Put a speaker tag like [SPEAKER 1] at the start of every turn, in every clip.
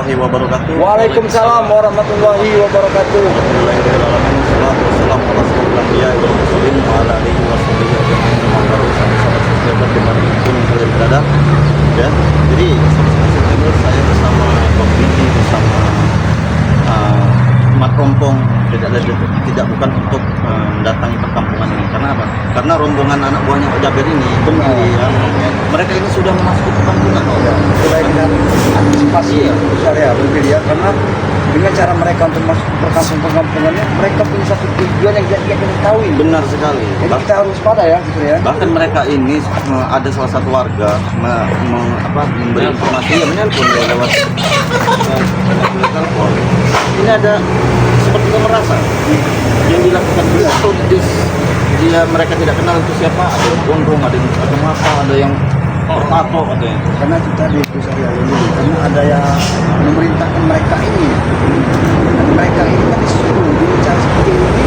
[SPEAKER 1] warahmatullahi wabarakatuh.
[SPEAKER 2] Waalaikumsalam warahmatullahi wabarakatuh.
[SPEAKER 1] Alhamdulillahirrahmanirrahim. Wassalatu wassalamu ala asyrofil anbiya'i wal mursalin wa ala alihi washabihi ajmain. Sahabat sejabat dimanapun kalian berada. Ya, jadi September saya bersama Bang Biji bersama Mat Rompong tidak bukan untuk mendatangi perkampungan ini. Karena apa? Karena rombongan anak buahnya Pak Jaber ini mereka ini sudah memasuki perkampungan.
[SPEAKER 2] Mulai dengan antisipasi besar ya mungkin ya, karena dengan cara mereka untuk masuk ke perkampungan-perkampungannya, mereka punya satu tujuan yang tidak kita ketahui.
[SPEAKER 1] Benar sekali.
[SPEAKER 2] Jadi kita harus pada ya, gitu ya.
[SPEAKER 1] Bahkan mereka ini ada salah satu warga memberi informasi yang menelpon lewat telepon. Ini ada seperti merasa yang dilakukan dia mereka tidak kenal itu siapa, ada yang gondrong, ada yang apa, ada yang tato, ada yang
[SPEAKER 2] Karena kita di pusat ini, karena ada yang memerintahkan mereka ini. Dan mereka ini kan disuruh dengan cara seperti ini.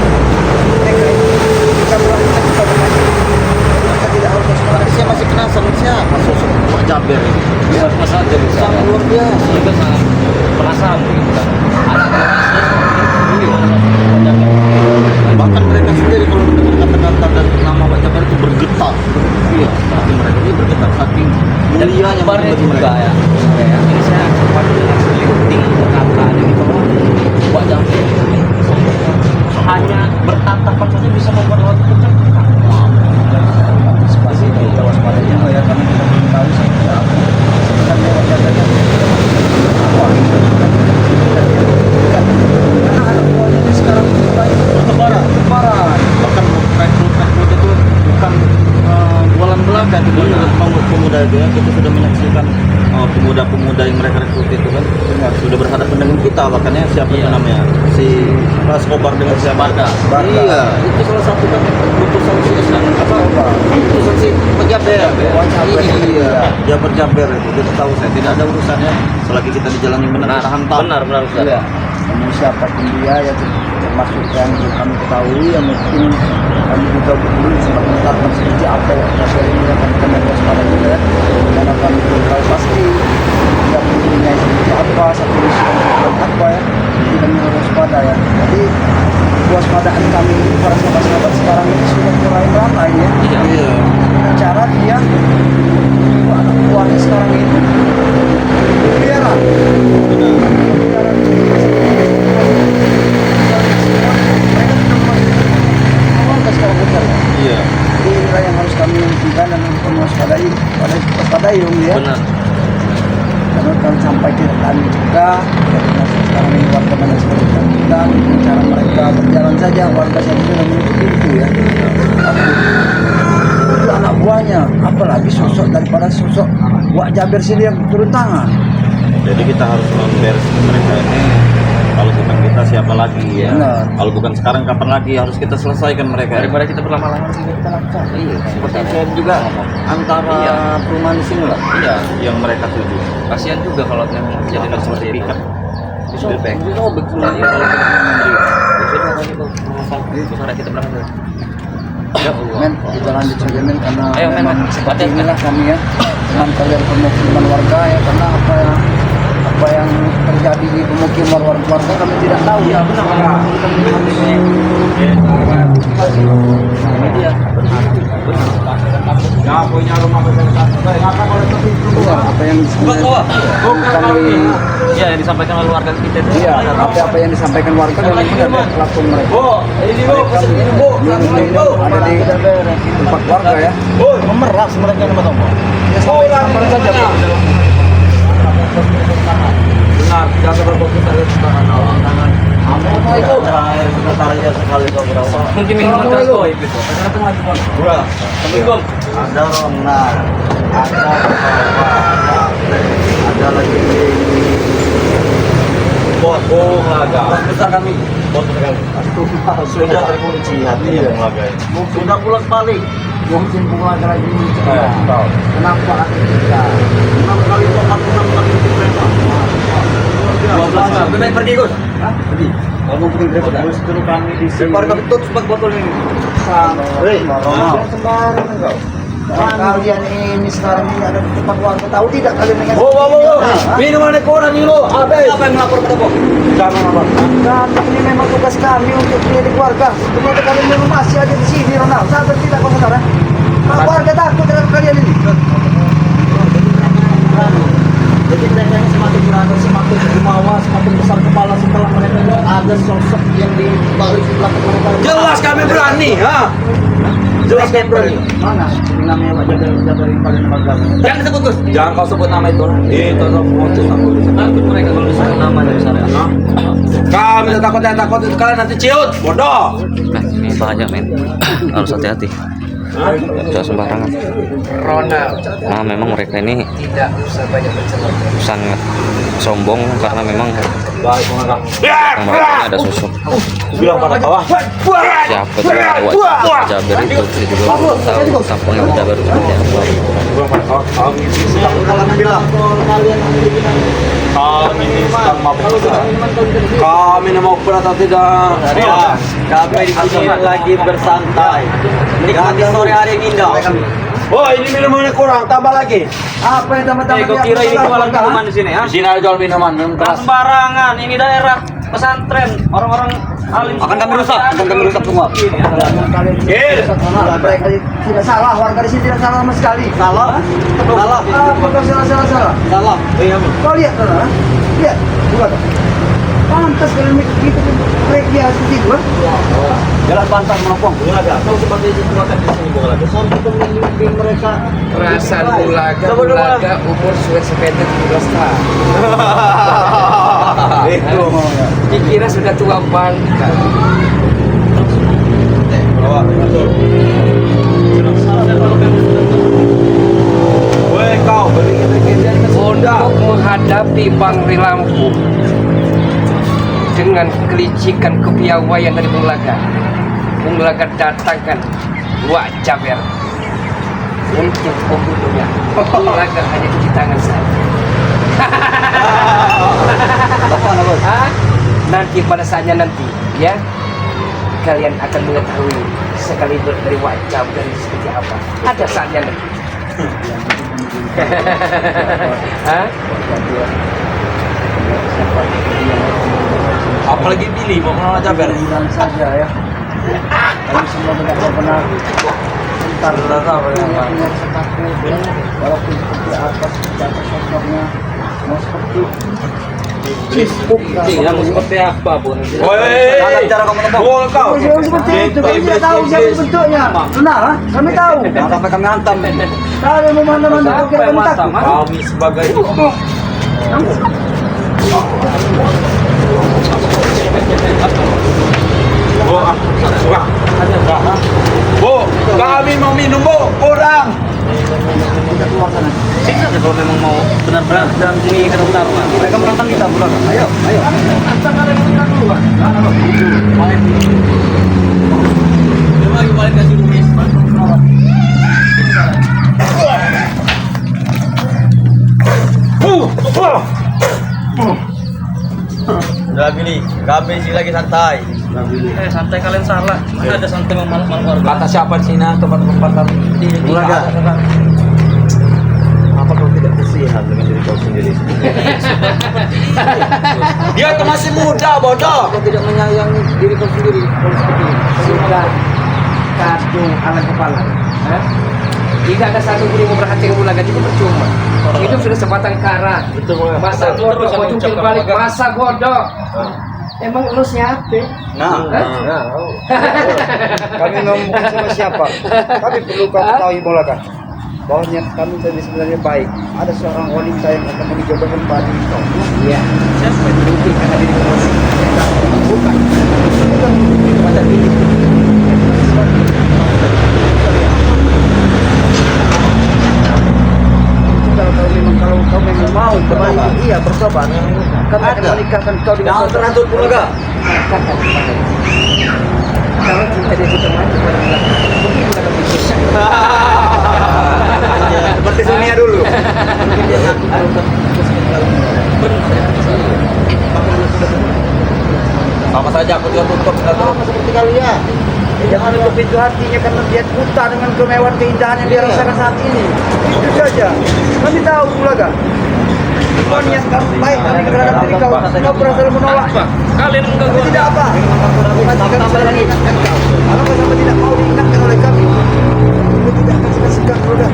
[SPEAKER 2] Mereka ini kita melakukan kita bermain. Kita tidak harus waspada.
[SPEAKER 1] saya masih kenal sama siapa sosok Pak Jaber ini.
[SPEAKER 3] Ya, saja bisa.
[SPEAKER 1] Sangat luar biasa.
[SPEAKER 3] Kita sangat perasaan begitu kan.
[SPEAKER 1] Bahkan mereka sendiri kalau mendengar kata-kata dan nama Pak Jaber itu bergetar. Iya, hati mereka ini bergetar saking mulianya
[SPEAKER 3] Kabarnya
[SPEAKER 1] bagi
[SPEAKER 3] juga
[SPEAKER 1] mereka.
[SPEAKER 3] ya. Ini saya sempat dengan selinting berkata ada gitu bahwa Pak Jaber hanya bertatapan saja bisa membuat orang tercengang.
[SPEAKER 2] Antisipasi dan kita waspada juga ya, karena kita belum tahu seperti apa. Kita lewat jaganya. Wah, karena anak buahnya ini sekarang mulai
[SPEAKER 1] Lebaran.
[SPEAKER 2] lebaran.
[SPEAKER 1] Bahkan rekrut itu bukan bulan belaka itu pemuda itu ya. Kita sudah menyaksikan pemuda-pemuda yang mereka rekrut itu kan sudah berhadapan dengan kita, makanya siapa itu namanya si Ras Kobar dengan siapa?
[SPEAKER 3] Barda.
[SPEAKER 1] Iya, itu salah satu kan putusan si putusan si Jaber. Iya, Jaber itu kita tahu saya tidak ada urusannya selagi kita di jalan yang benar, tahan.
[SPEAKER 3] Benar Ustaz.
[SPEAKER 2] Iya. Namun siapapun dia ya termasuk yang kami ketahui yang mungkin kami juga belum sempat menetapkan seperti apa yang hasil ini akan kami waspada juga ya. Karena kami belum tahu pasti dia punya seperti apa, satu misi yang seperti apa ya. Jadi kami harus waspada ya. Jadi kewaspadaan kami ini para sahabat-sahabat sekarang ini sudah mulai ramai ya.
[SPEAKER 1] Iya.
[SPEAKER 2] Dengan cara dia anak buahnya sekarang ini biara.
[SPEAKER 1] Iya.
[SPEAKER 2] Jadi inilah yang harus kami hentikan dan waspadai ya.
[SPEAKER 3] Benar.
[SPEAKER 2] Karena kami sampai ke kami juga sekarang ini warga mana sekali kami bilang cara mereka berjalan saja warga saja sudah menutup pintu ya. Itu anak buahnya, apalagi sosok daripada sosok Wak Jaber sendiri yang turun tangan.
[SPEAKER 1] Jadi kita harus membereskan mereka ini. Kalau bukan kita siapa lagi ya?
[SPEAKER 2] Benar.
[SPEAKER 1] Kalau bukan sekarang kapan lagi harus kita selesaikan mereka?
[SPEAKER 3] Daripada kita berlama-lama sehingga kita lakukan.
[SPEAKER 1] Iya, seperti saya juga antara perumahan di sini lah.
[SPEAKER 3] Iya.
[SPEAKER 1] Yang mereka tuju.
[SPEAKER 3] Kasihan juga kalau memang kejadian seperti itu.
[SPEAKER 1] Bisa betul
[SPEAKER 3] Nah,
[SPEAKER 1] ya kalau kita memberi.
[SPEAKER 3] Biasanya kalau kita rumah sakit, terus kita berangkat dulu. Ya Allah.
[SPEAKER 2] Men, kita lanjut saja men karena
[SPEAKER 3] Ayo, men,
[SPEAKER 2] memang
[SPEAKER 3] men.
[SPEAKER 2] seperti
[SPEAKER 3] Hati-hati.
[SPEAKER 2] inilah kami ya memantau dari pemukiman warga ya, karena apa yang terjadi di pemukiman warga kami tidak tahu ya.
[SPEAKER 3] Benar. Media.
[SPEAKER 1] Ya punya rumah besar.
[SPEAKER 2] Apa yang kami
[SPEAKER 3] Ya, yang disampaikan oleh warga kita itu.
[SPEAKER 2] iya, apa yang disampaikan warga memang benar ya, kelakuan mereka.
[SPEAKER 1] Ini
[SPEAKER 2] Mereka ada di tempat warga ya.
[SPEAKER 1] memeras mereka ini betul.
[SPEAKER 2] Ya sampai kapan saja Pak?
[SPEAKER 1] Benar, tidak seperti kita lihat sekarang tangan. Terakhir sekretarisnya sekali kau berapa?
[SPEAKER 3] Mungkin minuman keras kok itu.
[SPEAKER 1] Assalamualaikum. Ada Rona, ada lagi bos besar kami. Bos besar kami. Sudah terkunci hati yang mengagai. Sudah pulang balik.
[SPEAKER 2] Mungkin pulang lagi kenapa kita?
[SPEAKER 1] 6 kali tokat 6 kali kereta.
[SPEAKER 3] 12 Lebih pergi Gus.
[SPEAKER 2] Pergi. Kalau mau pergi berapa?
[SPEAKER 1] Justru kami di sini.
[SPEAKER 3] Keluarga betul sempat botol ini.
[SPEAKER 1] Hei,
[SPEAKER 2] Sembarang enggak. Kalian ini sekarang ini ada di tempat warga, tahu tidak kalian dengan
[SPEAKER 1] Minuman kurang ini lo. Habis. Apa yang melapor ke
[SPEAKER 2] Jangan apa. Dan ini memang tugas kami untuk mendidik warga. Ternyata kalian memang masih ada di sini, Ronald. Sadar tidak kau saudara? Warga takut terhadap kalian ini.
[SPEAKER 1] Jadi mereka yang semakin berada, semakin jumawa, semakin besar kepala setelah mereka ada sosok yang di balik belakang mereka. Jelas kami berani, ha? Jelas kami berani.
[SPEAKER 2] Mana? Ini namanya Pak Jabar yang paling lembaga.
[SPEAKER 1] Jangan disebut Gus. Jangan kau sebut nama itu. Itu tuh muncul sama Gus. Takut mereka kalau disebut nama dari sana. Kami takut itu kalian nanti ciut, bodoh.
[SPEAKER 3] Nah, ini bahaya men. Harus hati-hati. Jangan sembarangan.
[SPEAKER 4] Ronald
[SPEAKER 3] Nah, memang mereka ini
[SPEAKER 4] tidak usah banyak bercerita.
[SPEAKER 3] sangat sombong karena memang
[SPEAKER 1] Baik, mengangkat.
[SPEAKER 3] mereka ini ada sosok
[SPEAKER 1] Bilang pada bawah.
[SPEAKER 3] siapa tuh yang lewat Jabar itu saya juga belum tahu kampungnya Jabar itu seperti apa.
[SPEAKER 1] Bilang pada bawah. Kami sedang kalian bilang. Kami ini sedang mabuk. Kami ini mau berat atau tidak? Ya, kami di sini lagi bersantai. Nikmati sore hari yang indah. Oh, ini minumannya kurang, tambah lagi.
[SPEAKER 2] Apa yang teman-teman
[SPEAKER 3] Kau kira ini jualan minuman di sini ya?
[SPEAKER 1] Di sini ada jual minuman, minum
[SPEAKER 3] Jangan
[SPEAKER 1] keras.
[SPEAKER 3] sembarangan, ini daerah pesantren, orang-orang alim.
[SPEAKER 1] Akan kami rusak semua.
[SPEAKER 2] Mereka tidak salah, warga di sini tidak salah sama sekali.
[SPEAKER 1] Salah. Salah.
[SPEAKER 2] Apa kau salah?
[SPEAKER 1] Salah. Iya,
[SPEAKER 2] Kau lihat, saudara? Lihat, bukan? Pantas kalian begitu break dia seperti itu,
[SPEAKER 1] Jalan pantas menopong. Kau seperti itu makan di sini bola. Sampai pemimpin mereka.
[SPEAKER 4] Perasaan bulaga umur sudah sepeda 17 tahun.
[SPEAKER 1] Itu.
[SPEAKER 4] Dikira sudah tua bangka.
[SPEAKER 1] Woi kau beli
[SPEAKER 4] Untuk menghadapi Bangri Lampung dengan kelicikan kepiawaian dari Bung Laga datangkan Wak Jaber untuk pembunuhnya. Bung Laga hanya cuci tangan saja. Hah? Nanti pada saatnya nanti ya kalian akan mengetahui sekaliber dari Wak Jaber seperti apa. Ada saatnya nanti. Hah?
[SPEAKER 1] apalagi pilih mau kenal Jabar.
[SPEAKER 2] bilang saja ya. Kami semua tidak pernah entar punya rasa takut ya. Walaupun seperti apa sosoknya mau seperti
[SPEAKER 3] Iya, mau seperti apa pun.
[SPEAKER 1] Woi, cara kamu nembak. Kau.
[SPEAKER 2] seperti itu, kami tidak tahu siapa bentuknya. Benar, ha? Kami tahu.
[SPEAKER 1] Jangan sampai kami hantam.
[SPEAKER 2] Kami memandang-mandang kau kira kami takut.
[SPEAKER 1] Kami sebagai Bu, kami mau minum bu, kurang.
[SPEAKER 3] Kalau memang mau benar-benar dalam sini ke dokter,
[SPEAKER 2] Mereka menantang kita, bukan? Ayo.
[SPEAKER 1] Udah pilih, kami sih lagi santai.
[SPEAKER 3] santai kalian salah. Mana ada santai malam-malam warga.
[SPEAKER 1] Kata siapa di sini tempat-tempat di
[SPEAKER 2] Bulaga.
[SPEAKER 1] Apa kau tidak kasihan dengan diri kau sendiri? Dia tuh masih muda, bodoh.
[SPEAKER 2] Kau tidak menyayangi diri kau sendiri. Kalau seperti ini.
[SPEAKER 4] Sudah kadung ala kepala. Hah? Tidak ada satu pun yang memperhatikan Bulaga juga percuma. Itu sudah sebatang kara. Masa bodoh, kau jungkir balik. Masa bodoh. Emang lu siapa?
[SPEAKER 1] Nah,
[SPEAKER 2] Kami ngomong sama siapa? Tapi perlu kau ketahui Bulaga bahwa niat kami tadi sebenarnya baik. Ada seorang wanita yang akan menjodohkan padi kau.
[SPEAKER 4] Iya. Siapa itu? Mungkin karena diri kamu bukan. Pada diri.
[SPEAKER 2] Kalau memang kalau kau memang mau kembali, iya bertobat. Kami akan menikahkan kau dengan
[SPEAKER 1] jangan terhantut Bulaga.
[SPEAKER 4] Kalau kita dia sudah maju pada Bulaga, mungkin Bulaga bisa.
[SPEAKER 1] Seperti Sonia dulu. Sama saja aku juga tutup.
[SPEAKER 2] sama seperti kalian. Jangan tutup pintu hatinya karena dia buta dengan kemewahan keindahan yang dia rasakan saat ini. Itu saja. Kami tahu Bulaga. Kau niat kamu baik tapi terhadap diri kau berasal menolak.
[SPEAKER 3] Kalian
[SPEAKER 2] Tapi tidak apa. Bukan jika kami sudah mengingatkan kau. Kalau kau sampai tidak mau diingatkan oleh kami, kau tidak akan segan-segan Bulaga.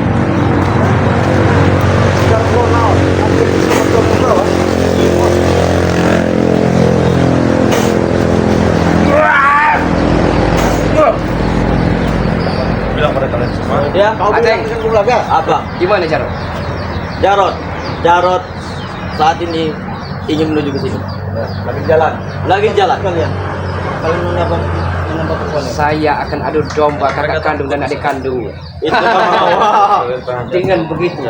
[SPEAKER 2] Sekarang kau mau ambil semua kau.
[SPEAKER 1] Bilang pada kalian semua. Ya,
[SPEAKER 2] Kau bilang dengan Bulaga.
[SPEAKER 1] apa?
[SPEAKER 4] Gimana Jarod?
[SPEAKER 1] Jarod saat ini ingin menuju ke sini.
[SPEAKER 2] Lagi jalan.
[SPEAKER 1] Lagi jalan.
[SPEAKER 2] Kalian menambah persoalan.
[SPEAKER 4] Saya akan adu domba kakak kandung dan adik kandungnya.
[SPEAKER 1] Itu mau.
[SPEAKER 4] Dengan begitu,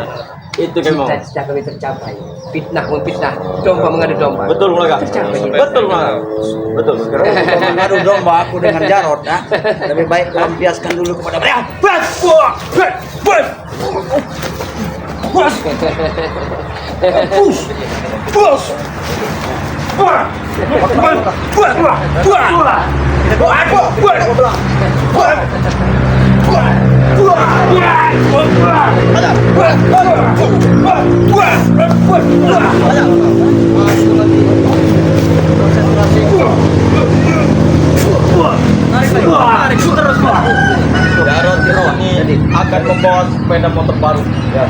[SPEAKER 1] Itu kan mau.
[SPEAKER 4] cita-cita kami tercapai. Fitnah memfitnah, domba mengadu domba.
[SPEAKER 1] Betul Bulaga.
[SPEAKER 4] Tercapai.
[SPEAKER 1] Betul Bulaga. Betul.
[SPEAKER 2] Mengadu domba aku dengan Jarod, ya. Lebih baik kau biaskan dulu kepada mereka.
[SPEAKER 1] Jarod ini akan membawa sepeda motor baru. Ya.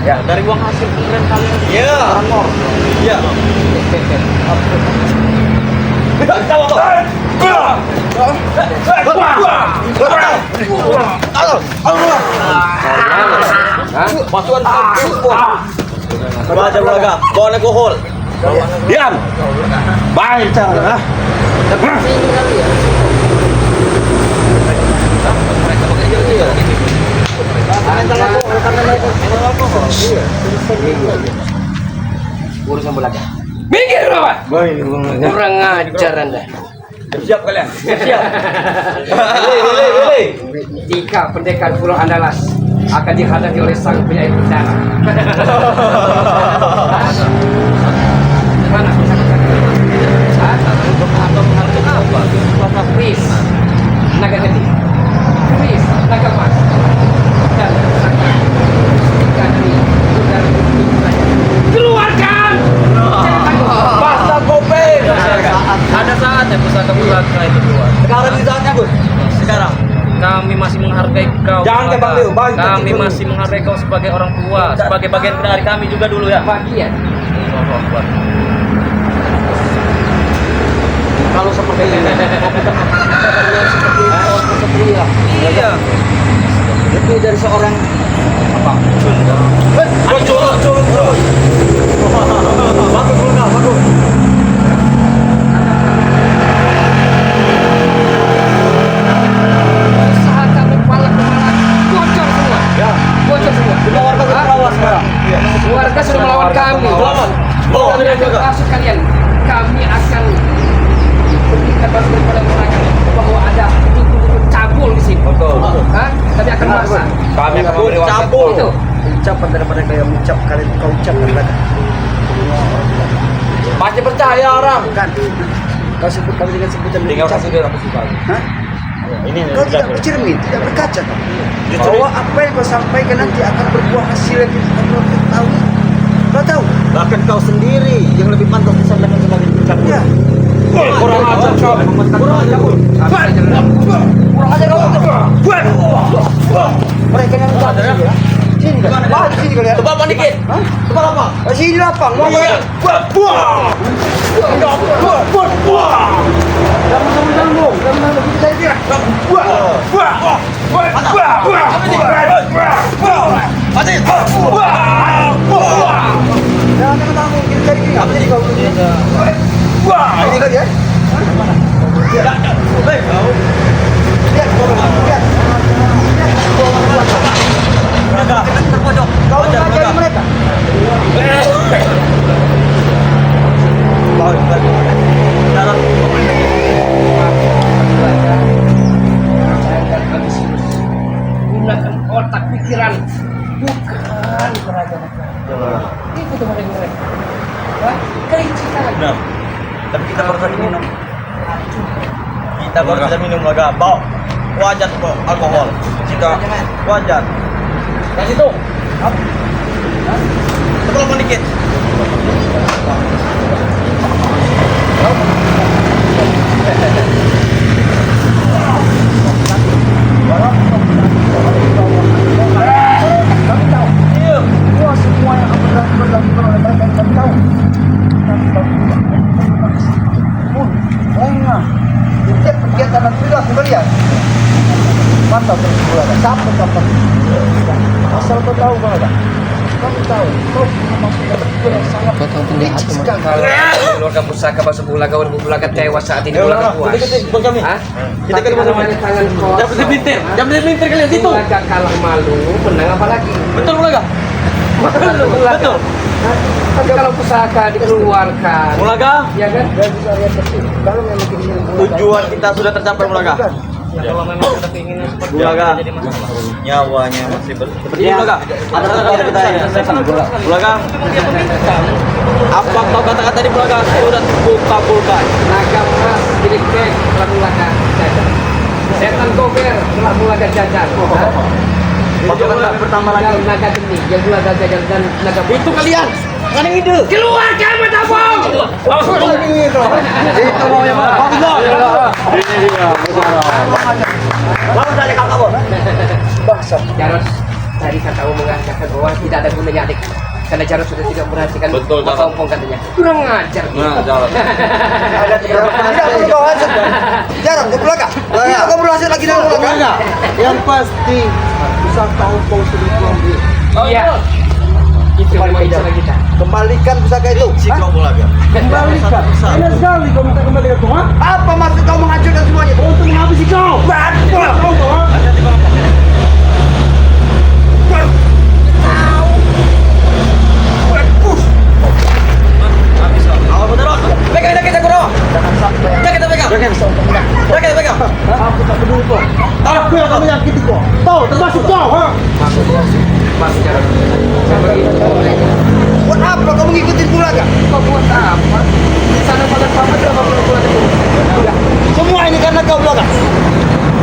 [SPEAKER 1] Ya, dari uang hasil kemarin kalian. Iya. Iya. Pasukan Baca Bulaga, bawa alkohol.
[SPEAKER 3] Diam. Baik cara.
[SPEAKER 4] Urusan Bulaga. Mikir apa? Kurang ajar Anda.
[SPEAKER 1] Siap kalian. Siap. Pilih.
[SPEAKER 4] Jika pendekar Pulau Andalas akan dihadapi oleh sang penyair udara. Mana? Apa? Chris, naga gede. Chris, naga mas. Dan naga. Keluarkan!
[SPEAKER 1] Basta kopeng.
[SPEAKER 3] Ada saatnya pusaka Bulaga itu keluar.
[SPEAKER 1] Sekarang di saatnya, Gus. Sekarang.
[SPEAKER 3] Kami masih menghargai kau.
[SPEAKER 1] Jangan
[SPEAKER 3] Bulaga.
[SPEAKER 1] Bang Leo, Bang.
[SPEAKER 3] Kami masih menghargai kau sebagai orang tua, sebagai bagian dari kami juga dulu ya.
[SPEAKER 4] Bagian.
[SPEAKER 3] Allahu Akbar.
[SPEAKER 1] Kalau seperti ini, seperti ya.
[SPEAKER 3] Iya.
[SPEAKER 1] Itu dari seorang apa? Bagus.
[SPEAKER 4] Usaha kamu kepala bocor semua.
[SPEAKER 1] Ya.
[SPEAKER 4] Bocor semua.
[SPEAKER 1] Semua warga sudah melawan sekarang. Iya.
[SPEAKER 4] Warga sudah melawan kami.
[SPEAKER 1] Melawan. Oh,
[SPEAKER 4] Maksud kalian, kami akan berikan bantuan kepada mereka bahwa ada dukun-dukun cabul di sini.
[SPEAKER 1] Betul.
[SPEAKER 4] Hah? Tapi akan masa.
[SPEAKER 3] Kami akan memberi waktu.
[SPEAKER 1] Cabul.
[SPEAKER 4] Itu.
[SPEAKER 2] Ucapan daripada kau yang mengucap kalian kau ucapkan lagi.
[SPEAKER 1] Pasti percaya orang.
[SPEAKER 2] Bukan. Kau sebut kami dengan sebutan
[SPEAKER 1] Tinggal
[SPEAKER 2] mengucap.
[SPEAKER 1] kasih dia apa sih, Pak?
[SPEAKER 2] Hah?
[SPEAKER 1] Ini
[SPEAKER 2] Kau tidak bercermin, tidak berkaca kau. Bahwa apa yang kau sampaikan nanti akan berbuah hasil yang kita tahu. Kau tahu?
[SPEAKER 1] Bahkan kau sendiri yang lebih pantas disampaikan sebagai ucapan.
[SPEAKER 2] Ya.
[SPEAKER 1] Kurang ajar kau. Kurang ajar kau. Kurang ajar kau.
[SPEAKER 2] Mereka yang ucap ya. Sini kan? Sini kalian.
[SPEAKER 1] Tebal apa dikit?
[SPEAKER 2] Hah?
[SPEAKER 1] Tebal apa?
[SPEAKER 2] Sini lapang. Mau
[SPEAKER 1] Iya.
[SPEAKER 2] Ini kan ya? Kau mengajari mereka.
[SPEAKER 4] Gunakan otak pikiran, bukan peradaban. Itu tuh mereka. Kelicikan.
[SPEAKER 1] Nah, tapi kita baru tadi minum. kita baru bisa minum laga. Bawa wajar kok alkohol. Jika wajar.
[SPEAKER 3] Kasih tuh.
[SPEAKER 1] Betul dikit.
[SPEAKER 2] Semua semua yang akan dilakukan oleh mereka yang kami tahu. Setiap kegiatan dan perilaku kalian mantap terus berada. Sampai kapan? Asal kau tahu berada. Kami tahu kau memang punya betul yang sangat licik sekali.
[SPEAKER 4] Keluarga pusaka masuk bulaga berbulaga tewas saat ini bulaga puas.
[SPEAKER 1] Kami.
[SPEAKER 4] Hah?
[SPEAKER 1] Kita kan
[SPEAKER 4] Tangan tangan kosong.
[SPEAKER 1] Jangan bintir. Jangan bintir kalian situ.
[SPEAKER 4] Bulaga kalah malu, menang apa lagi?
[SPEAKER 1] Betul Bulaga.
[SPEAKER 4] Malu bulaga.
[SPEAKER 1] Betul.
[SPEAKER 4] Tapi kalau pusaka dikeluarkan,
[SPEAKER 1] Bulaga.
[SPEAKER 4] ya kan?
[SPEAKER 2] Dan bisa lihat betul. Kalau memang keinginan
[SPEAKER 1] Tujuan kita sudah tercapai Bulaga.
[SPEAKER 3] Kalau memang ada keinginan seperti itu
[SPEAKER 1] Bulaga.
[SPEAKER 3] jadi masalah.
[SPEAKER 1] Nyawanya masih seperti ini Bulaga. Ada kata kita ya. Bulaga. Apa kau katakan tadi Bulaga? Sudah kabulkan.
[SPEAKER 4] Naga emas milik Bek telah bulaga jajar. Setan gober telah bulaga jajar.
[SPEAKER 1] Bagaimana pertama lagi?
[SPEAKER 4] Naga geni yang bulaga jajar dan naga
[SPEAKER 1] Itu kalian. Kan yang ide.
[SPEAKER 4] keluarkan Matabong.
[SPEAKER 1] Itu mau yang mana? Baru dari kakak bos.
[SPEAKER 2] bangsa.
[SPEAKER 4] Jarod tadi kata Om mengatakan bahwa tidak ada gunanya adik karena Jarod sudah tidak memperhatikan
[SPEAKER 1] Betul, Jarod.
[SPEAKER 4] Ompong katanya. Kurang ajar.
[SPEAKER 1] Nah, jalan.
[SPEAKER 2] Tidak perlu kau hasil. Jarang kau belakang. Tidak kau berhasil lagi dalam belakang.
[SPEAKER 1] Yang pasti bisa tahu kau sudah diambil.
[SPEAKER 4] Iya. Itu memang cara kita.
[SPEAKER 2] Kembalikan pusaka itu.
[SPEAKER 1] Si kau Bulaga.
[SPEAKER 2] Kembalikan. Enak sekali kau minta kembalikan kau. Apa maksud kau menghancurkan semuanya? Untuk menghabisi kau. Betul.
[SPEAKER 1] Hati-hati Bang. Habis kau. Awal betul. Pegang kita Guru.
[SPEAKER 2] Jangan sampai.
[SPEAKER 1] Jangan kita pegang. Jangan kita pegang.
[SPEAKER 2] Aku tak peduli kau.
[SPEAKER 1] Aku yang kamu
[SPEAKER 2] menyakiti kau. Tahu termasuk kau.
[SPEAKER 4] Masuk Jarod. Sama itu.
[SPEAKER 2] Buat apa kau mengikuti Bulaga?
[SPEAKER 4] Kau buat apa? Di sana pada sama juga kau pulang itu.
[SPEAKER 2] Semua ini karena kau Bulaga.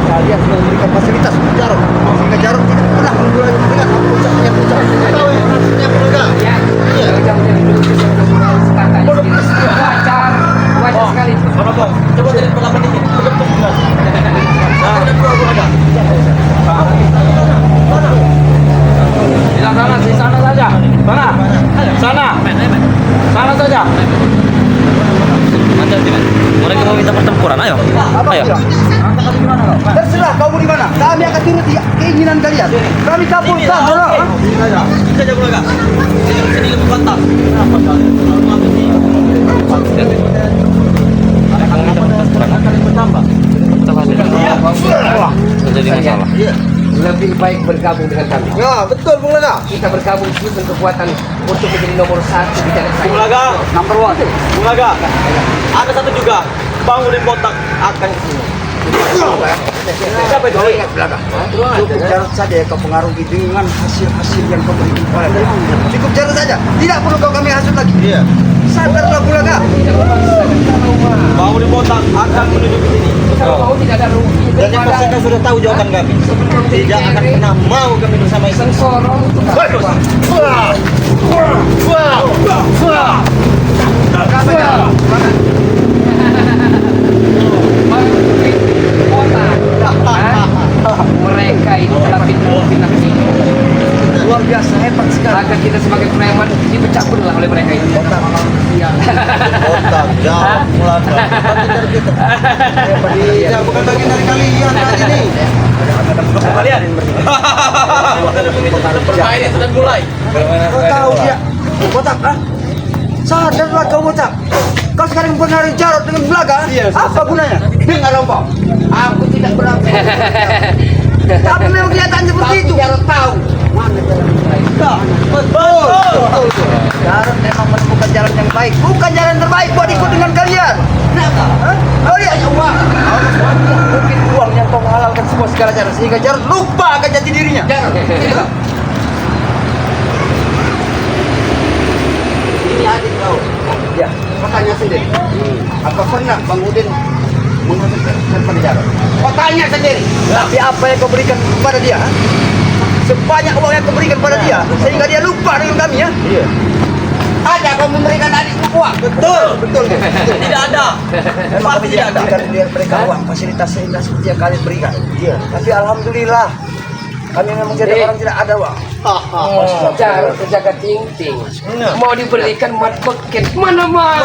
[SPEAKER 2] Kalian sudah memberikan fasilitas untuk Jarod. Sehingga Jarod tidak pernah mengulangi dengan puncaknya puncak. Tahu yang maksudnya Bulaga?
[SPEAKER 4] Ya. Iya. Jangan dulu wajar. Wajar sekali.
[SPEAKER 1] Mana Bang? Coba dari pertama dikit. Betul jelas. Nah, ada dua Bulaga.
[SPEAKER 3] Di sana saja. Mana? Sana. Sana saja. Mantap tidak? Mereka mau minta pertempuran, ayo.
[SPEAKER 2] Apa
[SPEAKER 3] Ayo.
[SPEAKER 2] bilang? Terserah kamu di mana. Kami akan turuti keinginan kalian. Kami kabulkan.
[SPEAKER 1] Bisa aja Bulaga. Ini lebih mantap. Kenapa kalian selalu ngambil ini? Kalian bertambah.
[SPEAKER 3] Jadi masalah.
[SPEAKER 1] Iya.
[SPEAKER 4] Lebih baik bergabung dengan kami.
[SPEAKER 2] Ya, betul Bulaga.
[SPEAKER 4] Kita bergabung dengan kekuatan untuk menjadi nomor 1 di dalam saya.
[SPEAKER 1] Bulaga, number one. Bulaga, ada satu juga. Bangunin botak akan kesini. Siapa itu?
[SPEAKER 2] Cukup Jarod saja ya kau pengaruhi dengan hasil-hasil yang kau berikan kepada kami. Cukup Jarod saja. Tidak perlu kau kami hasut lagi.
[SPEAKER 1] Iya.
[SPEAKER 2] Sadarlah Bulaga.
[SPEAKER 1] Bangunin botak akan menuju ke sini.
[SPEAKER 4] Kalau mau tidak ada rugi
[SPEAKER 1] Dan yang pasti kau sudah tahu jawaban kami. Tidak akan pernah mau kami bersama itu.
[SPEAKER 4] sorong mereka itu telah fitnah kita.
[SPEAKER 2] Luar biasa hebat sekali.
[SPEAKER 4] Agar kita sebagai preman dipecahkan lah oleh mereka itu.
[SPEAKER 1] Botak, jauh, Bulaga.
[SPEAKER 2] Iya, bukan bagian dari kalian kali ini.
[SPEAKER 1] Kalian. Permainan sudah mulai.
[SPEAKER 2] Kau tahu dia botak, ah? Sadarlah kau botak. Kau sekarang mempengaruhi Jarod dengan Bulaga. Apa gunanya? Dengar rompok. Aku tidak berapa. Tapi memang kelihatan seperti itu. Jarod tahu. Mana jalan yang baik? Betul. Jarod memang menemukan jalan yang baik. Bukan jalan terbaik buat ikut dengan kalian. Hah? Oh lihat uang. Mungkin uang yang kau menghalalkan semua segala cara sehingga Jarod lupa akan jati dirinya. Jarod. Ini adik kau. Ya, kau tanya sendiri. Apa pernah Bang Udin
[SPEAKER 4] menghasilkan penjara.
[SPEAKER 2] Kau tanya sendiri. Tapi apa yang kau berikan kepada dia? Sebanyak uang yang kau berikan kepada dia, sehingga dia lupa dengan kami ya.
[SPEAKER 1] Iya.
[SPEAKER 2] Ada kau memberikan adikmu uang? Betul, betul.
[SPEAKER 1] Tidak ada.
[SPEAKER 2] Memang kami tidak berikan mereka uang, fasilitas sehingga seperti yang kalian berikan.
[SPEAKER 1] Iya.
[SPEAKER 2] Tapi alhamdulillah, kami memang jadi orang tidak ada uang.
[SPEAKER 4] Cara terjaga ting-ting. Mau diberikan mat beken mana mah?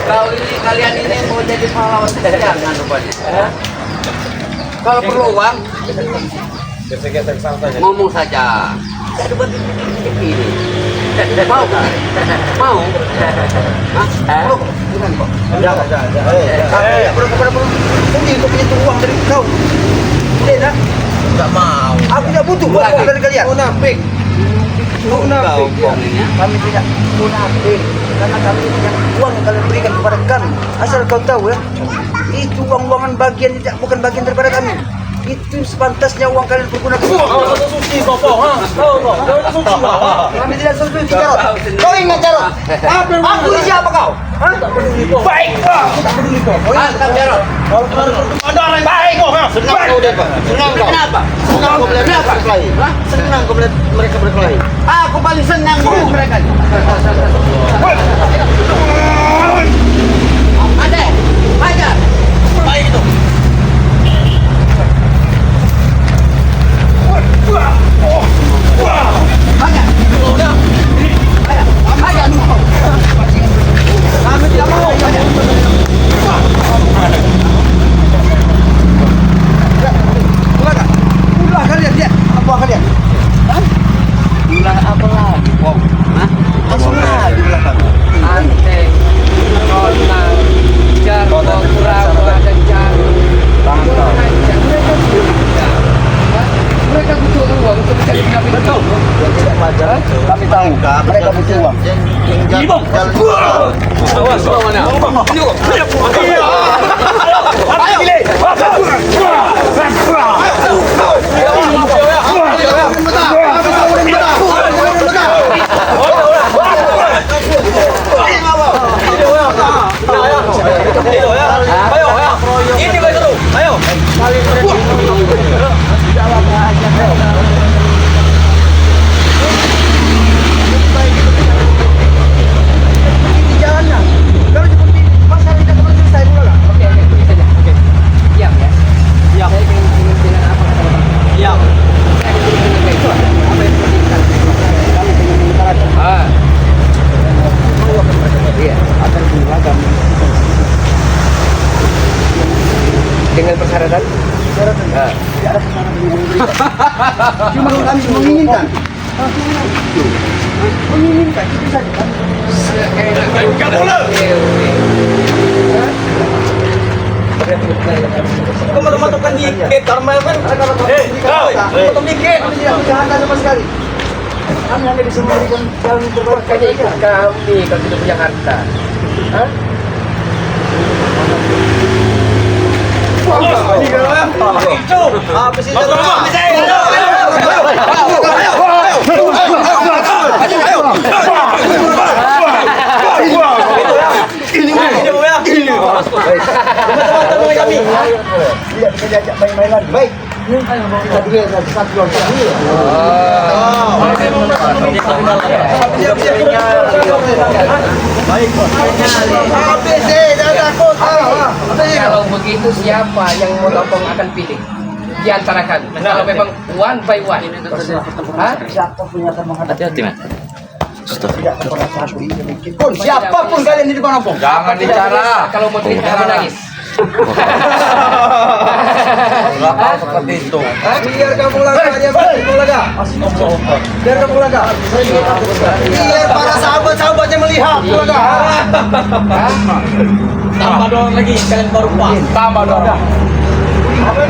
[SPEAKER 4] Kau ini kalian ini mau jadi pahlawan jangan rupanya. Kalau perlu uang, ngomong saja. Tidak ada bantu ini. Mau kan? Mau? Hah?
[SPEAKER 2] Bukan kok. Jangan. Perlu mungkin kau punya uang dari kau. Tidak.
[SPEAKER 1] Enggak mau.
[SPEAKER 2] Aku tidak butuh uang dari kalian.
[SPEAKER 4] Munafik.
[SPEAKER 2] Munafik. Kami tidak munafik karena kami punya uang yang kalian berikan kepada kami. Asal kau tahu ya, itu uang-uangan bagian tidak bukan bagian daripada kami. Itu sepantasnya uang kalian pergunakan.
[SPEAKER 1] Suci kok, ha?
[SPEAKER 2] Kami tidak setuju Jarot. Kau ingat Jarot? Aku ini siapa kau? Hah? Baik kau. Tak peduli kau.
[SPEAKER 4] Mantap Jarot.
[SPEAKER 1] Kalau ada orang baik kok, ha? Senang kau dia, Pak. Senang kau.
[SPEAKER 4] Kenapa?
[SPEAKER 1] Senang kau melihat mereka berkelahi. Senang kau melihat mereka berkelahi.
[SPEAKER 4] Aku paling senang dengan mereka. Ada, ajar.
[SPEAKER 1] Baik itu.
[SPEAKER 4] Ajar. Ajar.
[SPEAKER 2] Kami tidak mau. Ulah kalian lihat apa kalian?
[SPEAKER 4] Ulah apa lagi? Wow. Hah?
[SPEAKER 2] Langsung lagi ulah kami.
[SPEAKER 4] Anteng, Ronan, Jarwo, Kurawa, dan Jaru. Mereka butuh uang untuk mencari kami. Betul.
[SPEAKER 2] Tidak wajar. Kami tahu mereka butuh uang.
[SPEAKER 1] Awas, mana? Ini seru. Ayo.
[SPEAKER 2] Ini jalannya. Kalau seperti masalah tidak akan selesai pula lah.
[SPEAKER 4] Oke, begitu saja. Oke. Siap ya?
[SPEAKER 1] Siap.
[SPEAKER 4] Saya ingin dengan apa kata Bapak?
[SPEAKER 1] Iya.
[SPEAKER 4] Saya ingin dengan itu. Apa yang perlu kita lakukan? Ah. Iya.
[SPEAKER 2] Akan beragam.
[SPEAKER 4] Dengan persyaratan?
[SPEAKER 2] Persyaratan.
[SPEAKER 4] Ah.
[SPEAKER 2] Tidak ada persyaratan yang memberikan. Cuma kami menginginkan. Menginginkan itu saja.
[SPEAKER 4] Enggak boleh.
[SPEAKER 1] Kau matematika dikit, Karmel kan? Kau potong dikit.
[SPEAKER 2] Kami tidak kejahatan sama sekali. Kami hanya bisa memberikan jalan yang terbaik.
[SPEAKER 4] Makanya ikut kami kalau tidak punya harta. Hah?
[SPEAKER 1] Apa sih?
[SPEAKER 2] Tidak bisa diajak main-main lagi. Baik. Kita dilihat satu dua kali.
[SPEAKER 4] Kalau begitu siapa yang mau tolong akan pilih di antara kami? Kalau memang one by one. Hah?
[SPEAKER 2] Siapapun yang akan menghadapi.
[SPEAKER 1] Hati-hati, man.
[SPEAKER 2] Tidak pernah satu sedikit pun. Siapapun kalian di depan ompong.
[SPEAKER 3] Jangan bicara.
[SPEAKER 4] Kalau mau cerita menangis.
[SPEAKER 1] Enggak tahu seperti itu.
[SPEAKER 2] Biar kamu laga, dia kamu laga. Biar kamu laga. Biar para sahabat-sahabatnya melihat laga.
[SPEAKER 1] Tambah doang lagi, kalian baru pas.
[SPEAKER 3] Tambah dong.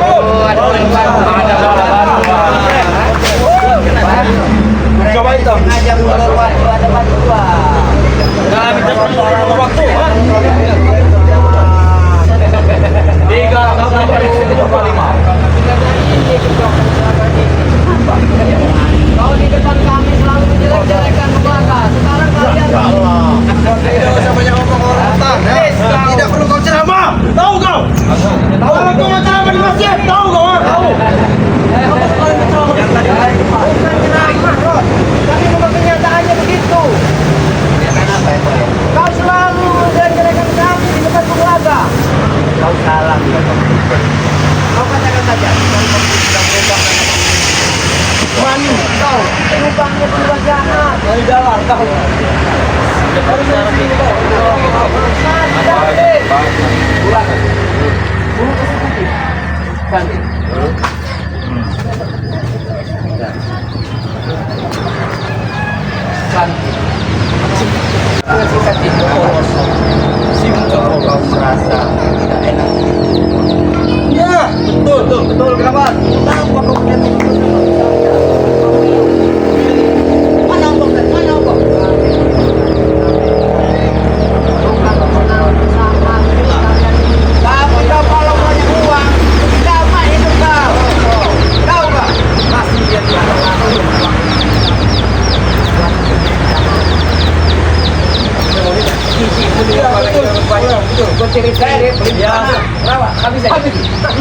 [SPEAKER 4] Oh, ada orang baru. Ada orang baru.
[SPEAKER 3] Coba itu.
[SPEAKER 2] Ngajak ulur waktu ada bantuan.
[SPEAKER 1] Nah, minta waktu.
[SPEAKER 3] 3, 5.
[SPEAKER 4] Kalau di depan kami selalu menjelek-jelekan ke belakang. Sekarang kalian
[SPEAKER 2] Dari jalan kau. Kau merasa tidak enak. Iya, betul, kenapa? Kenapa kau punya mana abang? Kamu kalau banyak uang, damai hidup kau. Tahu nggak? Masih dia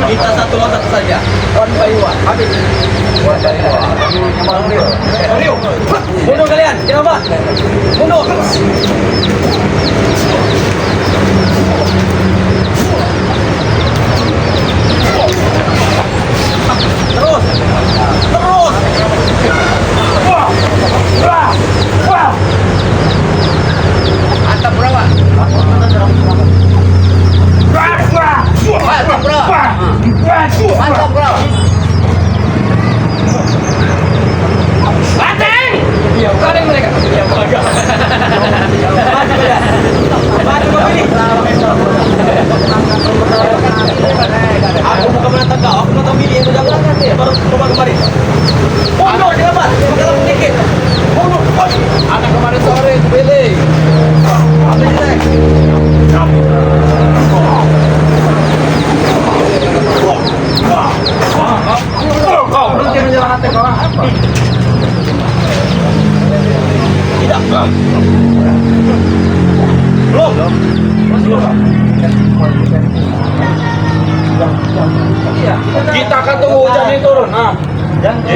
[SPEAKER 2] kita satu lawan satu saja. One by one. Habis. Bunuh kalian. Kenapa? Bunuh. Terus. Mantap bro. Mantap bro.
[SPEAKER 4] Bateng! Goreng mereka.
[SPEAKER 1] Aku bukan menantang kau, aku menantang milih yang sudah berangkat ya, baru coba kemarin. Bunuh, kenapa? Kalau sedikit. Bunuh.
[SPEAKER 4] Anak kemarin sore pilih.
[SPEAKER 1] Ambil jelek.
[SPEAKER 4] Kau berhenti menyerahkan orang apa?
[SPEAKER 1] Tidak. Belum.
[SPEAKER 3] Kita akan tunggu hujan ini turun. Nah,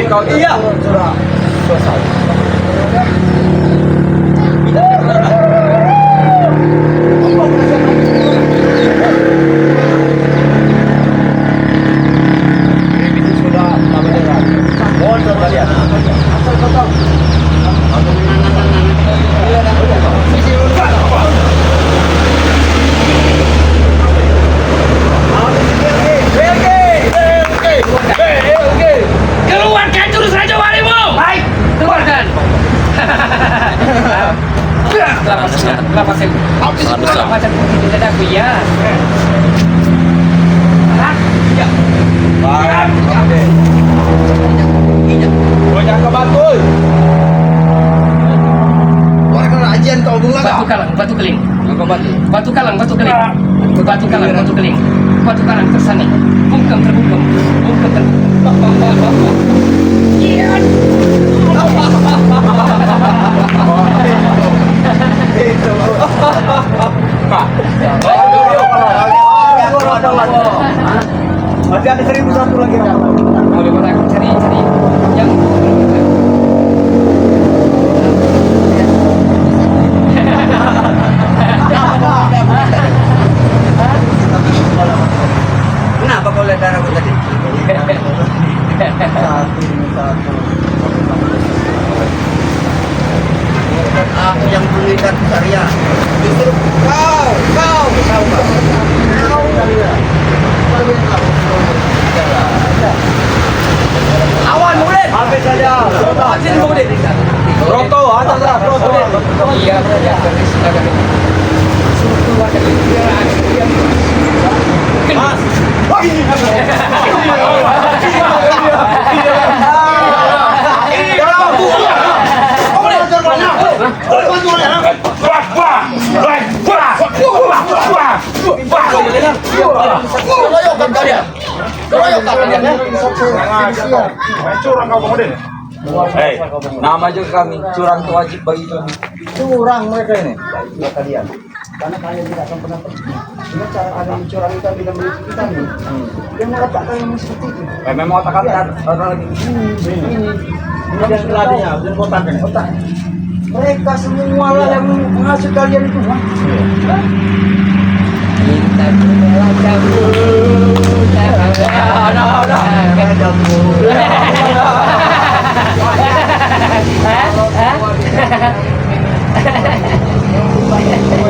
[SPEAKER 1] Kau iya.
[SPEAKER 4] Keluarkan jurus Raja Walimu. Baik, keluarkan. Kenapa saya macam putih di dadaku ya?
[SPEAKER 3] banyak kebantul.
[SPEAKER 2] Orang ajian kau bunga
[SPEAKER 4] Batu kalang, batu keling. Batu kalang, batu keling. Batu kalang, batu keling. Batu kalang tersani. Bungkem terbungkem. Bungkem terbungkem. Iya.
[SPEAKER 2] Masih ada 1.001 lagi.
[SPEAKER 4] Boleh boleh aku cari yang
[SPEAKER 2] Kenapa kau lihat darahku tadi? Aku yang belikan Saria. Justru kau tahu nggak? Kau awan mulai. Habis saja. Habis mulai.
[SPEAKER 3] Roto, atas lah, roto.
[SPEAKER 4] iya ya dari silakan. Suruh keluar dari
[SPEAKER 3] Mas.
[SPEAKER 2] Keroyokan kalian. Keroyokan kalian.
[SPEAKER 3] Curang kau kemudian. Hei, nama juga kami curang itu wajib bagi kami.
[SPEAKER 2] Curang mereka ini. Ya kalian. Karena kalian tidak akan pernah dengan cara kalian curang itu bila memiliki kita nih. Yang meletakkan yang seperti itu.
[SPEAKER 3] Memang otak kami orang lagi.
[SPEAKER 2] Ini yang geladinya, belum otak ini. Otak. Mereka semua lah yang mengasuh kalian itu.
[SPEAKER 4] kita bela jauh.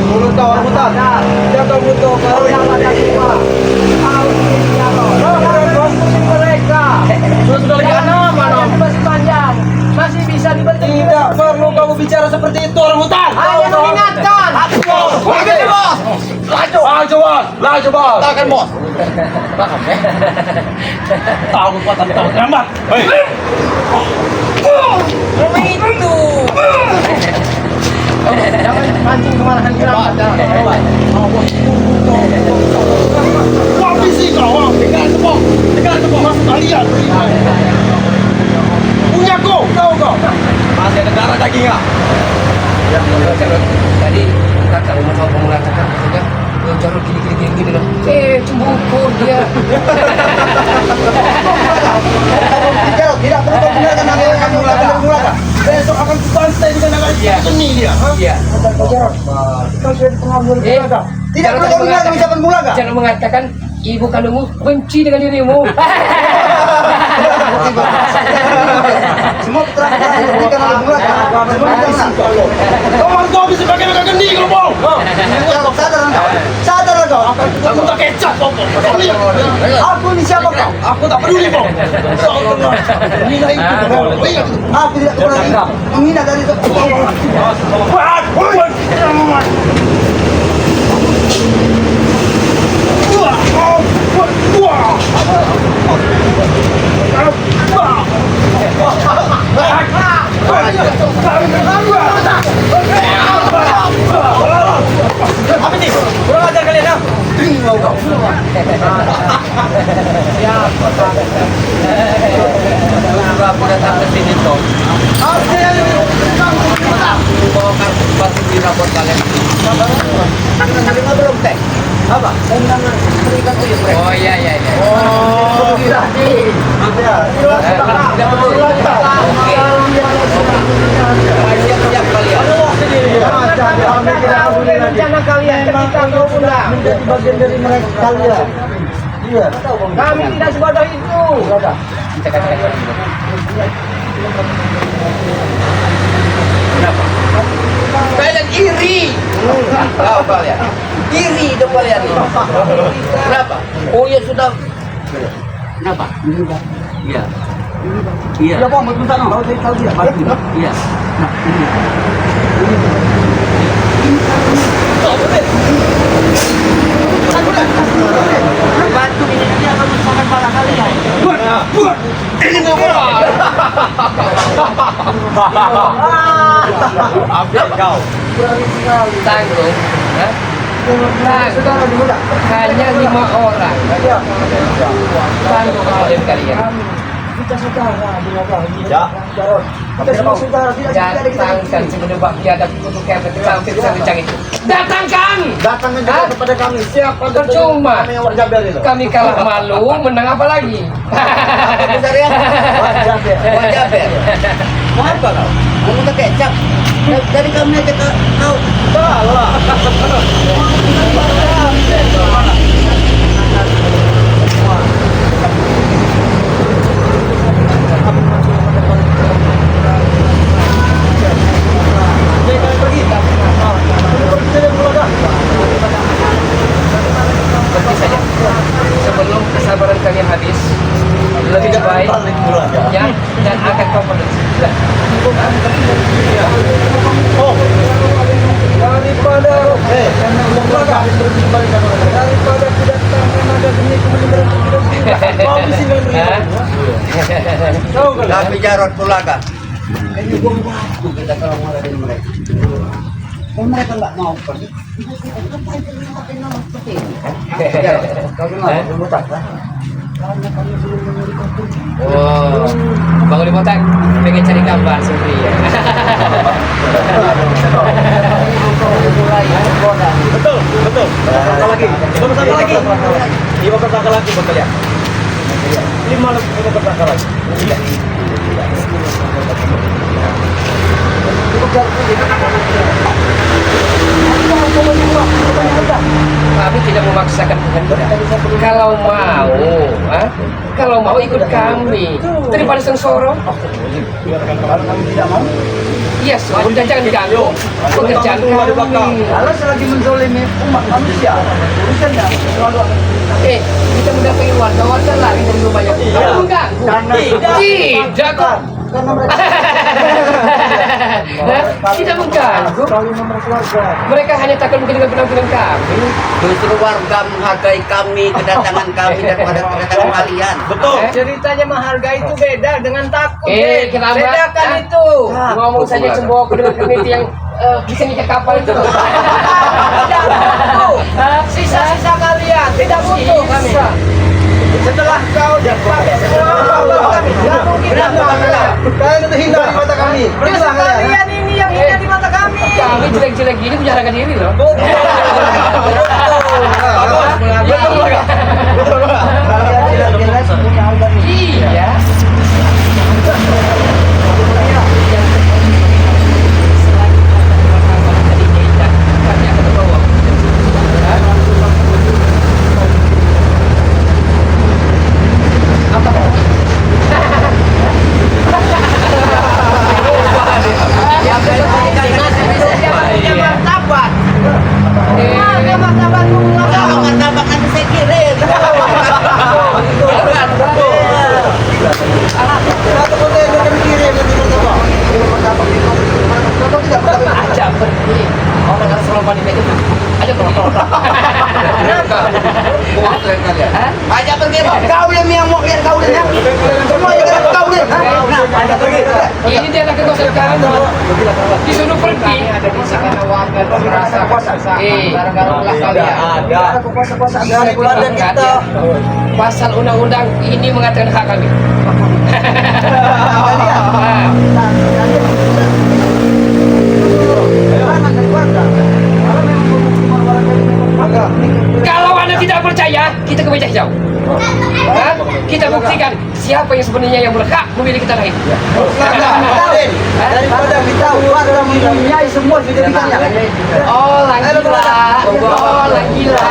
[SPEAKER 2] Mulut kau orang hutan. Jaga mulut kau. Mereka
[SPEAKER 1] Sudah lagi anak mana?
[SPEAKER 4] masih panjang, masih bisa dibentuk.
[SPEAKER 2] tidak perlu kamu bicara seperti itu orang hutan.
[SPEAKER 4] Hanya mengingatkan.
[SPEAKER 1] Laju bos. Takkan bos. Tahu kekuatan tahu terlambat. Hei.
[SPEAKER 4] Memang itu. Jangan pancing kemarahan kerabat.
[SPEAKER 2] Kau bisi kau. Dengar semua. Masuk kalian. Punya kau. Tahu kau.
[SPEAKER 1] Masih ada darah dagingnya.
[SPEAKER 4] Ya, tadi kakak rumah tahu kamu mengatakan maksudnya jorok gini loh. Cemburu dia.
[SPEAKER 2] Tidak perlu kau dengarkan apa yang kamu lakukan. Besok akan kubantai dengan anak seni dia.
[SPEAKER 4] Iya.
[SPEAKER 2] Kau sudah pengabuan Mulaga. Tidak perlu kau dengarkan ucapan Mulaga.
[SPEAKER 4] Jangan mengatakan ibu kandungmu benci dengan dirimu.
[SPEAKER 2] Semua putra-putra yang diberikan oleh Mulaga. Semua di sana. Kau mantau bisa pakai mereka geni kalau mau. Sadar kau.
[SPEAKER 1] Aku tak kecap kau.
[SPEAKER 2] Aku ini siapa kau?
[SPEAKER 1] Aku tak peduli kau.
[SPEAKER 2] Menghina itu. Aku tidak pernah menghina dari itu.
[SPEAKER 1] Apa ini? Kurang ajar kalian ah.
[SPEAKER 4] Aku datang ke sini toh. Bawakan pasti di rapor kalian.
[SPEAKER 2] Apa?
[SPEAKER 4] Oh iya.
[SPEAKER 2] Oh, tidak.
[SPEAKER 4] Tidak perlu. Siap kalian.
[SPEAKER 2] Rencana kalian ketika kau pulang menjadi bagian dari mereka kalian. Iya.
[SPEAKER 4] Kami tidak sebodoh itu. Kita katakan dulu. Kenapa? Kalian iri. Tahu kalian? Iri dong kalian. Kenapa? Oh ya sudah. Kenapa? Iya. Iya.
[SPEAKER 2] Ya, Pak, mau sana. Kau tahu dia.
[SPEAKER 4] Iya. Nah, ini. Bantu ini dia akan menyusahkan kepala kalian.
[SPEAKER 1] Ini Update kau.
[SPEAKER 4] Tanggung. Tanggung. Hanya 5 orang. Tanggung kalian.
[SPEAKER 2] Kita saudara,
[SPEAKER 1] Ya.
[SPEAKER 2] kita semua saudara, tidak ada kita.
[SPEAKER 4] Datangkan sebelum biadab untuk kafir sampai bisa bincang itu. Datangkan.
[SPEAKER 2] Datangkan juga kepada kami. Siapa
[SPEAKER 4] Percuma.
[SPEAKER 2] kami yang Warjaber itu?
[SPEAKER 4] Kami kalah malu, menang apa lagi?
[SPEAKER 2] Warjaber.
[SPEAKER 4] Mau apa kau? Kamu tak kecap. Dari kami aja kau. Pergi saja. Sebelum kesabaran kalian habis, lebih baik ya, dan akan kau penuh.
[SPEAKER 2] Daripada daripada tidak ada benih kemudian kau di sini.
[SPEAKER 4] Tapi Jarod Pulaga.
[SPEAKER 2] Kayaknya gua waktu kita kalau mulai dari mereka. Kalau mereka nggak mau pergi, kau dengar belum tak lah. Karena kami belum memberikan kunci.
[SPEAKER 4] Oh, bangun di botak, pengen cari gambar sendiri ya.
[SPEAKER 1] Betul. Tersangka lagi. 5 tersangka lagi. 5 tersangka lagi buat kalian. 5 tersangka lagi.
[SPEAKER 2] Cukup dari
[SPEAKER 4] kami tidak memaksakan kehendak. Kalau mau ikut kami daripada sengsara.
[SPEAKER 2] Kalau kami tidak mau,
[SPEAKER 4] Iya, sudah jangan diganggu pekerjaan kami.
[SPEAKER 2] Allah selagi menzolimi umat manusia, urusannya selalu akan
[SPEAKER 4] Kita mendatangi warga lari dari rumahnya. Kamu mengganggu? Tidak kok.
[SPEAKER 2] karena mereka
[SPEAKER 4] Tidak mengganggu.
[SPEAKER 2] selalu nomor keluarga.
[SPEAKER 4] Mereka hanya takut mungkin dengan penampilan kami.
[SPEAKER 3] Justru warga menghargai kami, kedatangan kami daripada kedatangan kalian.
[SPEAKER 1] Betul.
[SPEAKER 5] Ceritanya menghargai itu beda dengan takut.
[SPEAKER 4] Kenapa?
[SPEAKER 5] Bedakan itu.
[SPEAKER 4] Ngomong saja cemboko dengan peneliti yang bisa ngikat kapal itu.
[SPEAKER 5] Tidak butuh. Sisa-sisa kalian tidak butuh kami. Setelah kau dipakai semua kami, tidak mungkin
[SPEAKER 2] Kalian itu hina di mata kami.
[SPEAKER 5] Justru kalian ini yang hina di mata kami.
[SPEAKER 4] Kami jelek-jelek gini punya harga diri loh.
[SPEAKER 2] Kalian tidak jelas punya harga diri.
[SPEAKER 4] Iya.
[SPEAKER 3] Kalau martabak nanti saya kirim.
[SPEAKER 2] Satu kontainer kami kirim nanti martabak. Kau tidak martabak.
[SPEAKER 4] Aja pergi. Orang harus lompat di meja. Aja pergi.
[SPEAKER 3] Aja pergi, Bang.
[SPEAKER 2] Kau yang mau lihat kau lihat. Semua yang kau lihat. Nah, pergi.
[SPEAKER 4] Ini dia lagi kosong sekarang. Disuruh pergi.
[SPEAKER 5] Ada di sana warga merasa gara-gara kalian.
[SPEAKER 2] Ada kuasa-kuasa dari keluarga kita.
[SPEAKER 4] Pasal undang-undang ini mengatakan hak kami. Kalau Anda tidak percaya, kita ke meja hijau. Hah? Kita buktikan siapa yang sebenarnya yang berhak memiliki tanah ini.
[SPEAKER 2] Daripada kita warga mempunyai semua sertifikatnya.
[SPEAKER 4] Orang gila, orang gila,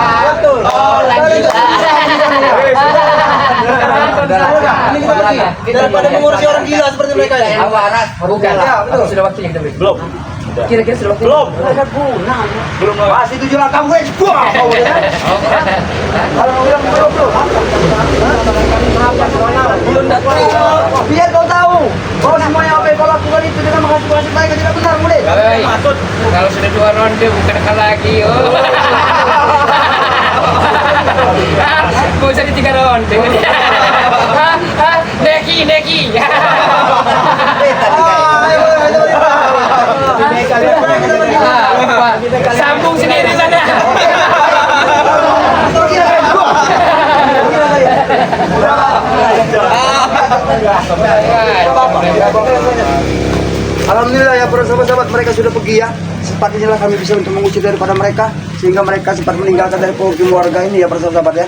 [SPEAKER 4] orang gila.
[SPEAKER 2] Ini kita lagi. Daripada mengurusi orang gila seperti mereka ini.
[SPEAKER 4] Awaras, bukan.
[SPEAKER 2] Ya, betul.
[SPEAKER 4] Sudah waktunya kita beri.
[SPEAKER 1] Belum.
[SPEAKER 4] Kira-kira sudah waktunya.
[SPEAKER 2] Belum masih 7 langkah gue. Wah, kau ya. Kalau bilang belum. Belum dapat. Biar kau tahu bahwa semua yang apa yang kau lakukan itu dengan menghasut baik tidak benar, mulai.
[SPEAKER 4] Hei, kalau sudah 2 ronde bukan hal lagi. Kau jadi 3 ronde. Neki. Sambung sendiri sana.
[SPEAKER 2] Alhamdulillah ya para sahabat-sahabat, mereka sudah pergi ya. Sempat inilah kami bisa untuk mengusir daripada mereka, sehingga mereka sempat meninggalkan dari pemukiman warga ini ya para sahabat ya.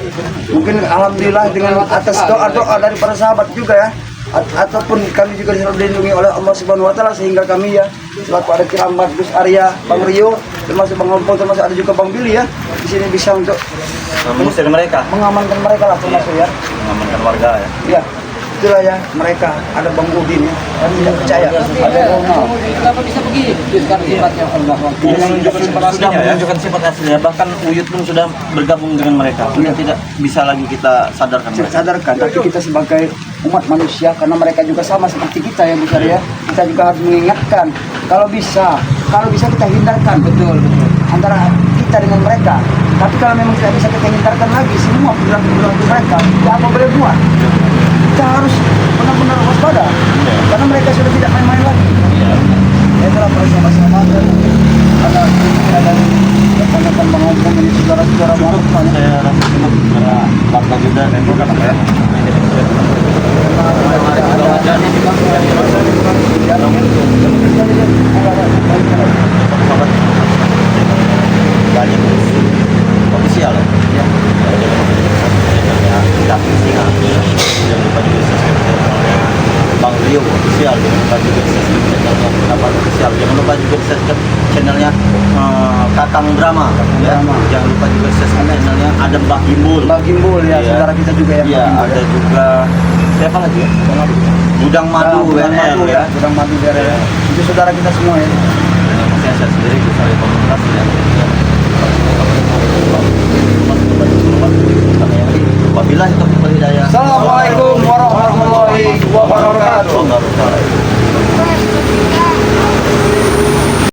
[SPEAKER 2] Mungkin alhamdulillah dengan atas doa-doa dari para sahabat juga ya. Ataupun kami juga selalu dilindungi oleh Allah Subhanahu wa taala, sehingga kami ya selaku ada Kiramat, Gus Arya, Bang Rio, termasuk Bang Ompol, termasuk ada juga Bang Billy ya. Di sini bisa untuk
[SPEAKER 1] Mengusir mereka.
[SPEAKER 2] mengamankan mereka lah termasuk ya.
[SPEAKER 1] Mengamankan warga ya.
[SPEAKER 2] Iya, itulah ya mereka. Ada Bang Udin ya, kami tidak percaya. Ada Ronald.
[SPEAKER 5] Kenapa bisa begini? Sekarang sifatnya
[SPEAKER 1] Menunjukkan sifat aslinya. Bahkan Uyut pun sudah bergabung dengan mereka. Sudah tidak bisa lagi kita sadarkan
[SPEAKER 2] Kita
[SPEAKER 1] mereka.
[SPEAKER 2] sadarkan, tapi kita sebagai umat manusia, karena mereka juga sama seperti kita ya besar ya, kita juga harus mengingatkan. Kalau bisa kita hindarkan betul antara kita dengan mereka. Tapi kalau memang tidak bisa kita hindarkan lagi semua perilaku mereka, ya apa boleh buat? Kita harus benar-benar waspada, karena mereka sudah tidak main-main lagi. Ya itulah para sahabat-sahabat, ada rekan-rekan Bang Ompong ini, saudara-saudara Bang Ompong.
[SPEAKER 1] Saya rasa cukup para warga juga dan juga ya. Banyak ofisial ya. Jangan lupa juga subscribe channelnya Bang Rio official, jangan lupa juga subscribe channelnya Pendapat official, jangan lupa juga subscribe channelnya Kakang Drama. Ya.
[SPEAKER 2] Drama.
[SPEAKER 1] Jangan lupa juga subscribe channelnya ada Mbah Gimbul.
[SPEAKER 2] Mbak Gimbul ya,
[SPEAKER 1] Iya.
[SPEAKER 2] saudara kita juga ya.
[SPEAKER 1] Iya,
[SPEAKER 2] Mbak Gimbul,
[SPEAKER 1] ada
[SPEAKER 2] ya.
[SPEAKER 1] juga siapa lagi ya? Gudang Madu,
[SPEAKER 2] Gudang
[SPEAKER 1] WNL,
[SPEAKER 2] Madu ya, Gudang Madu daerah ya. Itu saudara kita semua ya.
[SPEAKER 1] Maksudnya saya sendiri bisa lihat komunitas ya. Wabillahi taufiq wal hidayah.
[SPEAKER 2] Assalamualaikum warahmatullahi wabarakatuh.
[SPEAKER 1] Wabarakatuh.